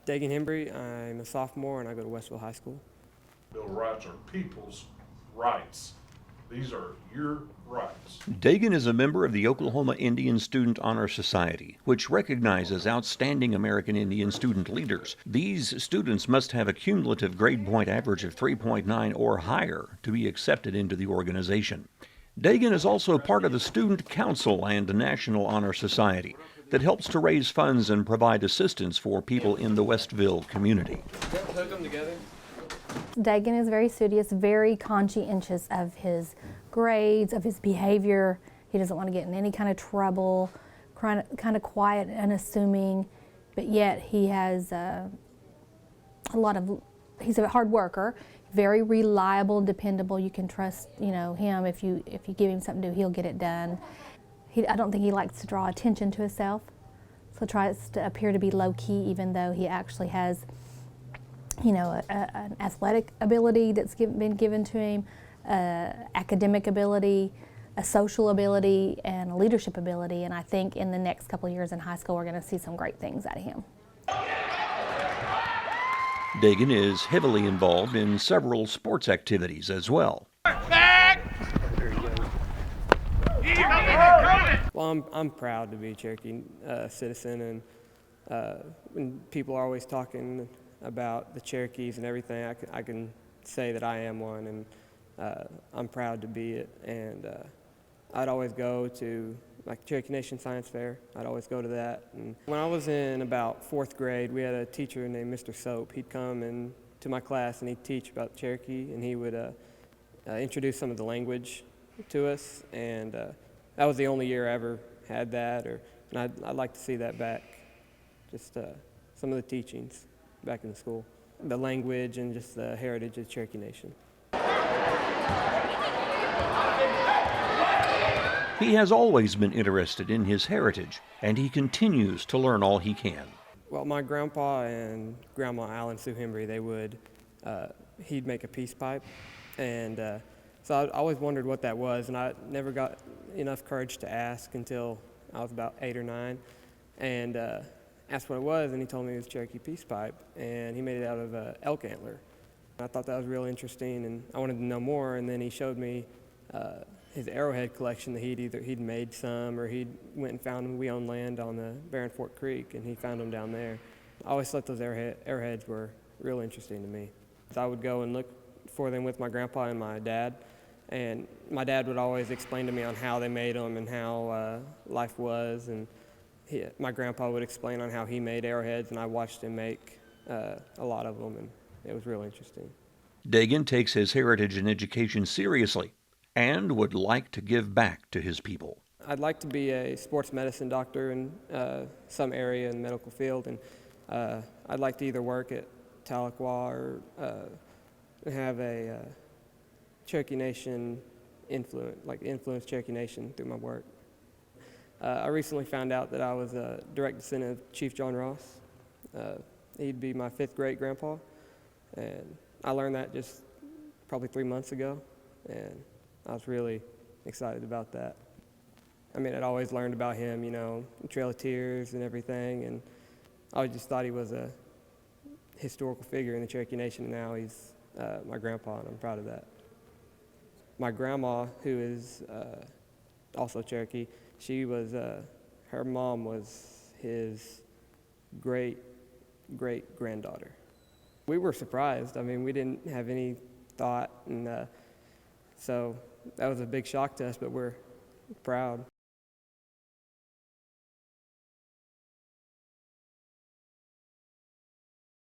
Dagan, Hembree. I'm a sophomore and I go to Westville High School. Bill of Rights are people's rights. These are your rights. Dagan is a member of the Oklahoma Indian Student Honor Society, which recognizes outstanding American Indian student leaders. These students must have a cumulative grade point average of 3.9 or higher to be accepted into the organization. Dagan is also part of the Student Council and National Honor Society that helps to raise funds and provide assistance for people in the Westville community. Hook them together. Dagan is very studious, very conscientious of his grades, of his behavior. He doesn't want to get in any kind of trouble, kind of quiet and unassuming, but yet he has he's a hard worker, very reliable, dependable. You can trust, him. If you give him something to do, he'll get it done. I don't think he likes to draw attention to himself, so tries to appear to be low-key, even though he actually has an athletic ability that's been given to him, academic ability, a social ability, and a leadership ability. And I think in the next couple of years in high school, we're going to see some great things out of him. Dagan is heavily involved in several sports activities as well. Well, I'm proud to be a Cherokee citizen, and when people are always talking about the Cherokees and everything, I can say that I am one, and I'm proud to be it. And I'd always go to Cherokee Nation Science Fair. I'd always go to that. And when I was in about 4th grade, we had a teacher named Mr. Soap. He'd come to my class and he'd teach about Cherokee, and he would introduce some of the language to us. And that was the only year I ever had that, and I'd like to see that back, just some of the teachings back in the school, the language and just the heritage of the Cherokee Nation. He has always been interested in his heritage, and he continues to learn all he can. Well, my grandpa and grandma Allen Sue Hembree, he'd make a peace pipe, and so I always wondered what that was, and I never got enough courage to ask until I was about 8 or 9, and asked what it was, and he told me it was Cherokee peace pipe, and he made it out of elk antler. I thought that was real interesting, and I wanted to know more, and then he showed me his arrowhead collection that he'd made some, or he'd went and found them. We owned land on the Barren Fork Creek, and he found them down there. I always thought those arrowheads were real interesting to me. So I would go and look for them with my grandpa and my dad, and my dad would always explain to me on how they made them and how life was, and my grandpa would explain on how he made arrowheads, and I watched him make a lot of them, and it was real interesting. Dagan takes his heritage and education seriously and would like to give back to his people. I'd like to be a sports medicine doctor in some area in the medical field, and I'd like to either work at Tahlequah or have a Cherokee Nation influence Cherokee Nation through my work. I recently found out that I was a direct descendant of Chief John Ross. He'd be my 5th great grandpa, and I learned that just probably 3 months ago, and I was really excited about that. I mean, I'd always learned about him, Trail of Tears and everything, and I just thought he was a historical figure in the Cherokee Nation, and now he's my grandpa, and I'm proud of that. My grandma, who is also Cherokee, her mom was his great-great-granddaughter. We were surprised. I mean, we didn't have any thought, and so that was a big shock to us, but we're proud.